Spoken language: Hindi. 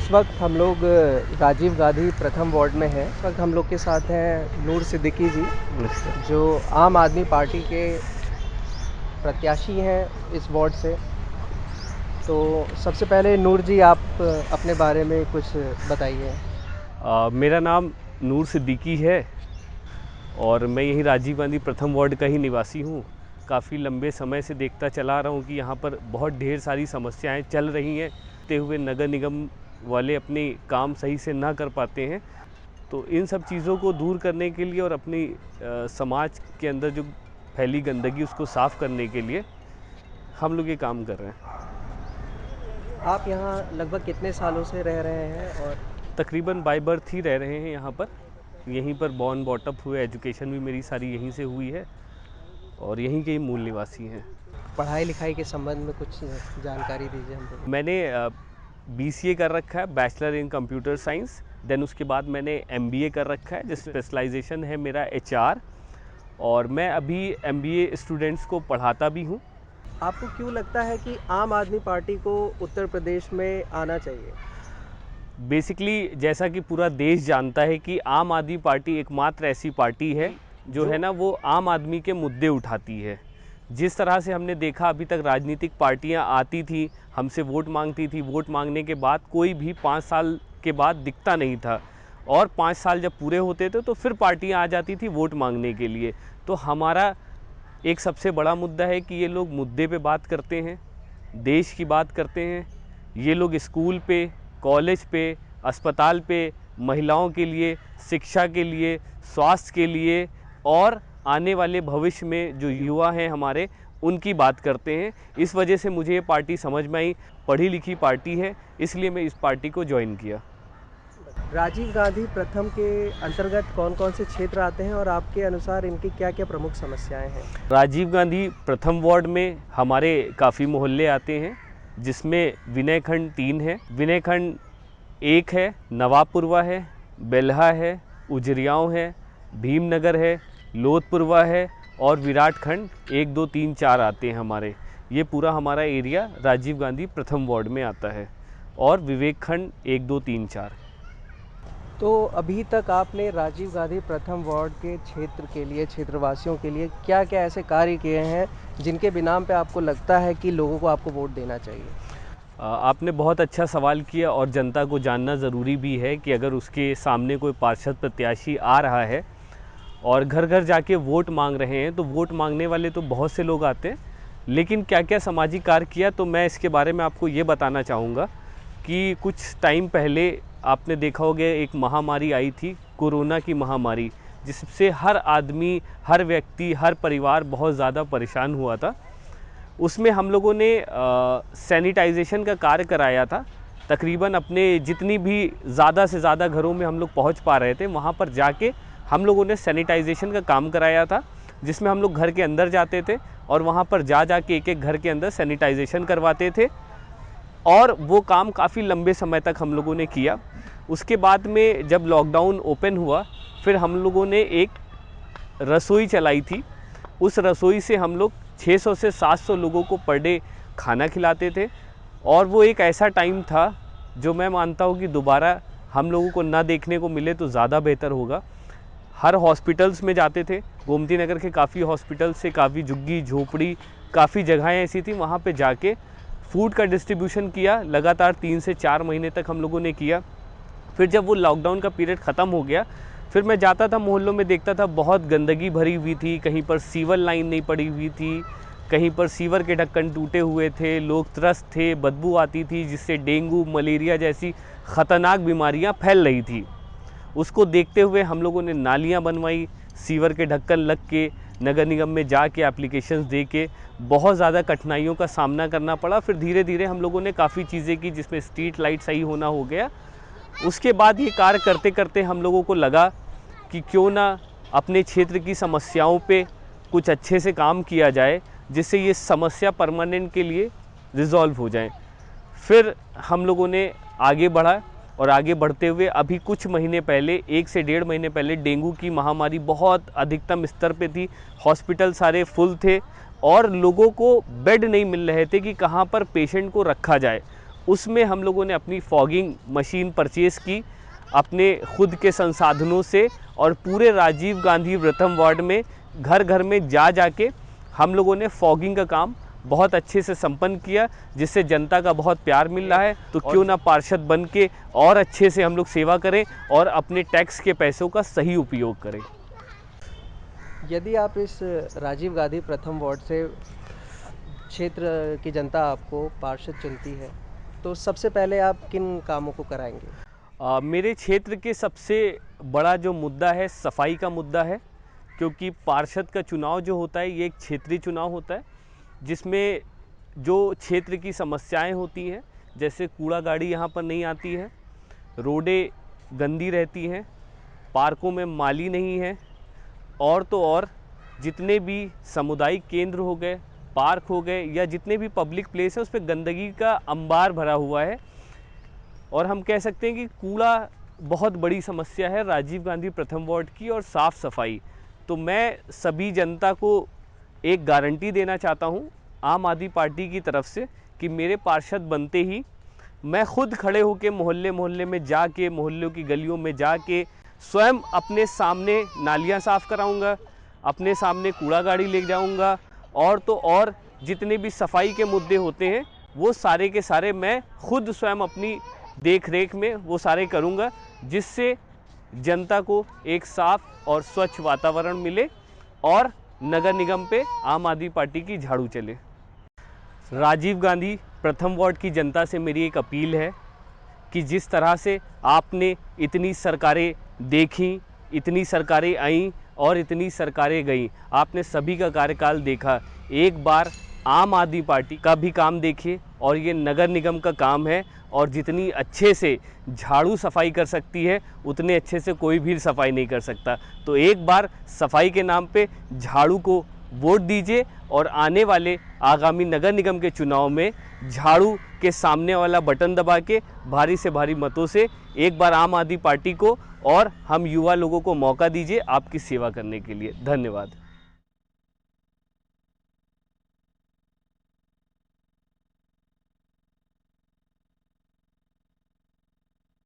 इस वक्त हम लोग राजीव गांधी प्रथम वार्ड में हैं। इस वक्त हम लोग के साथ हैं नूर सिद्दीकी जी, जो आम आदमी पार्टी के प्रत्याशी हैं इस वार्ड से। तो सबसे पहले नूर जी, आप अपने बारे में कुछ बताइए। मेरा नाम नूर सिद्दीकी है और मैं यही राजीव गांधी प्रथम वार्ड का ही निवासी हूँ। काफ़ी लंबे समय से देखता चला रहा हूँ कि यहाँ पर बहुत ढेर सारी समस्याएं चल रही हैं। ते हुए नगर निगम वाले अपने काम सही से ना कर पाते हैं, तो इन सब चीज़ों को दूर करने के लिए और अपनी समाज के अंदर जो फैली गंदगी उसको साफ़ करने के लिए हम लोग ये काम कर रहे हैं। आप यहाँ लगभग कितने सालों से रह रहे हैं? और तकरीबन बाय बर्थ ही रह रहे हैं यहाँ पर, यहीं पर बॉर्न बॉटअप हुए, एजुकेशन भी मेरी सारी यहीं से हुई है और यहीं के ही मूल निवासी हैं। पढ़ाई लिखाई के संबंध में कुछ जानकारी दीजिए हमको। मैंने BCA कर रखा है, bachelor in computer science. Then उसके बाद मैंने MBA कर रखा है, जिस स्पेशलाइजेशन है मेरा HR, और मैं अभी MBA स्टूडेंट्स को पढ़ाता भी हूँ। आपको क्यों लगता है कि आम आदमी पार्टी को उत्तर प्रदेश में आना चाहिए? बेसिकली जैसा कि पूरा देश जानता है कि आम आदमी पार्टी एकमात्र ऐसी पार्टी है जो है ना, वो आम आदमी के मुद्दे उठाती है। जिस तरह से हमने देखा अभी तक राजनीतिक पार्टियां आती थी, हमसे वोट मांगती थी, वोट मांगने के बाद कोई भी 5 साल के बाद दिखता नहीं था, और 5 साल जब पूरे होते थे तो फिर पार्टियां आ जाती थी वोट मांगने के लिए। तो हमारा एक सबसे बड़ा मुद्दा है कि ये लोग मुद्दे पे बात करते हैं, देश की बात करते हैं। ये लोग स्कूल पे, कॉलेज पे, अस्पताल पे, महिलाओं के लिए, शिक्षा के लिए, स्वास्थ्य के लिए और आने वाले भविष्य में जो युवा हैं हमारे, उनकी बात करते हैं। इस वजह से मुझे ये पार्टी समझ में आई, पढ़ी लिखी पार्टी है, इसलिए मैं इस पार्टी को ज्वाइन किया। राजीव गांधी प्रथम के अंतर्गत कौन कौन से क्षेत्र आते हैं और आपके अनुसार इनकी क्या क्या प्रमुख समस्याएं हैं? राजीव गांधी प्रथम वार्ड में हमारे काफ़ी मोहल्ले आते हैं, जिसमें विनय खंड 3 है, विनय खंड 1 है, नवाबपुरवा है, बेल्हा है, उजरियाँव है, भीमनगर है, लोधपुरवा है और विराट खंड 1, 2, 3, 4 आते हैं हमारे। ये पूरा हमारा एरिया राजीव गांधी प्रथम वार्ड में आता है, और विवेक खंड 1, 2, 3, 4। तो अभी तक आपने राजीव गांधी प्रथम वार्ड के क्षेत्र के लिए, क्षेत्रवासियों के लिए क्या क्या ऐसे कार्य किए हैं जिनके बिनाम पे आपको लगता है कि लोगों को आपको वोट देना चाहिए? आपने बहुत अच्छा सवाल किया, और जनता को जानना ज़रूरी भी है कि अगर उसके सामने कोई पार्षद प्रत्याशी आ रहा है और घर घर जाके वोट मांग रहे हैं, तो वोट मांगने वाले तो बहुत से लोग आते हैं, लेकिन क्या क्या सामाजिक कार्य किया, तो मैं इसके बारे में आपको ये बताना चाहूँगा कि कुछ टाइम पहले आपने देखा होगा एक महामारी आई थी, कोरोना की महामारी, जिससे हर आदमी, हर व्यक्ति, हर परिवार बहुत ज़्यादा परेशान हुआ था। उसमें हम लोगों ने सैनिटाइजेशन का कार्य कराया था। तकरीबन अपने जितनी भी ज़्यादा से ज़्यादा घरों में हम लोग पहुंच पा रहे थे, वहां पर जाके हम लोगों ने सैनिटाइजेशन का काम कराया था, जिसमें हम लोग घर के अंदर जाते थे और वहां पर जाके एक एक घर के अंदर सैनिटाइजेशन करवाते थे, और वो काम काफ़ी लंबे समय तक हम लोगों ने किया। उसके बाद में जब लॉकडाउन ओपन हुआ, फिर हम लोगों ने एक रसोई चलाई थी। उस रसोई से हम लोग 600 से 700 लोगों को पर डे खाना खिलाते थे, और वो एक ऐसा टाइम था जो मैं मानता हूँ कि दोबारा हम लोगों को ना देखने को मिले तो ज़्यादा बेहतर होगा। हर हॉस्पिटल्स में जाते थे, गोमती नगर के काफ़ी हॉस्पिटल से, काफ़ी झुग्गी झोपड़ी, काफ़ी जगहें ऐसी थी, वहाँ पे जाके फूड का डिस्ट्रीब्यूशन किया। लगातार 3 से 4 महीने तक हम लोगों ने किया। फिर जब वो लॉकडाउन का पीरियड ख़त्म हो गया, फिर मैं जाता था मोहल्लों में, देखता था बहुत गंदगी भरी हुई थी, कहीं पर सीवर लाइन नहीं पड़ी हुई थी, कहीं पर सीवर के ढक्कन टूटे हुए थे, लोग त्रस्त थे, बदबू आती थी, जिससे डेंगू, मलेरिया जैसी ख़तरनाक बीमारियां फैल रही थी। उसको देखते हुए हम लोगों ने नालियां बनवाई, सीवर के ढक्कन लग के, नगर निगम में जाके एप्लीकेशंस दे के बहुत ज़्यादा कठिनाइयों का सामना करना पड़ा। फिर धीरे धीरे हम लोगों ने काफ़ी चीज़ें की, जिसमें स्ट्रीट लाइट सही होना हो गया। उसके बाद ये कार्य करते करते हम लोगों को लगा कि क्यों ना अपने क्षेत्र की समस्याओं पे कुछ अच्छे से काम किया जाए, जिससे ये समस्या परमानेंट के लिए रिजॉल्व हो जाए। फिर हम लोगों ने आगे बढ़ा, और आगे बढ़ते हुए अभी कुछ महीने पहले, 1 से 1.5 महीने पहले, डेंगू की महामारी बहुत अधिकतम स्तर पे थी, हॉस्पिटल सारे फुल थे और लोगों को बेड नहीं मिल रहे थे कि कहाँ पर पेशेंट को रखा जाए। उसमें हम लोगों ने अपनी फॉगिंग मशीन परचेज़ की अपने खुद के संसाधनों से, और पूरे राजीव गांधी प्रथम वार्ड में घर घर में जाके हम लोगों ने फॉगिंग का काम बहुत अच्छे से संपन्न किया, जिससे जनता का बहुत प्यार मिल रहा है। तो क्यों ना पार्षद बन के और अच्छे से हम लोग सेवा करें और अपने टैक्स के पैसों का सही उपयोग करें। यदि आप इस राजीव गांधी प्रथम वार्ड से क्षेत्र की जनता आपको पार्षद चुनती है, तो सबसे पहले आप किन कामों को कराएंगे? मेरे क्षेत्र के सबसे बड़ा जो मुद्दा है सफाई का मुद्दा है, क्योंकि पार्षद का चुनाव जो होता है ये एक क्षेत्रीय चुनाव होता है, जिसमें जो क्षेत्र की समस्याएं होती हैं, जैसे कूड़ा गाड़ी यहाँ पर नहीं आती है, रोडें गंदी रहती हैं, पार्कों में माली नहीं है, और तो और जितने भी सामुदायिक केंद्र हो गए, पार्क हो गए, या जितने भी पब्लिक प्लेस है उस पर गंदगी का अंबार भरा हुआ है। और हम कह सकते हैं कि कूड़ा बहुत बड़ी समस्या है राजीव गांधी प्रथम वार्ड की, और साफ़ सफाई। तो मैं सभी जनता को एक गारंटी देना चाहता हूं आम आदमी पार्टी की तरफ से कि मेरे पार्षद बनते ही मैं खुद खड़े होकर मोहल्ले मोहल्ले में जाके, मोहल्लों की गलियों में जाके स्वयं अपने सामने नालियां साफ़ कराऊंगा, अपने सामने कूड़ा गाड़ी ले जाऊंगा, और तो और जितने भी सफाई के मुद्दे होते हैं वो सारे के सारे मैं खुद स्वयं अपनी देख रेख में वो सारे करूंगा, जिससे जनता को एक साफ और स्वच्छ वातावरण मिले और नगर निगम पे आम आदमी पार्टी की झाड़ू चले। राजीव गांधी प्रथम वार्ड की जनता से मेरी एक अपील है कि जिस तरह से आपने इतनी सरकारें देखी, इतनी सरकारें आईं और इतनी सरकारें गईं, आपने सभी का कार्यकाल देखा, एक बार आम आदमी पार्टी का भी काम देखिए। और ये नगर निगम का काम है, और जितनी अच्छे से झाड़ू सफाई कर सकती है उतने अच्छे से कोई भी सफाई नहीं कर सकता। तो एक बार सफाई के नाम पे झाड़ू को वोट दीजिए, और आने वाले आगामी नगर निगम के चुनाव में झाड़ू के सामने वाला बटन दबा के भारी से भारी मतों से एक बार आम आदमी पार्टी को और हम युवा लोगों को मौका दीजिए आपकी सेवा करने के लिए। धन्यवाद।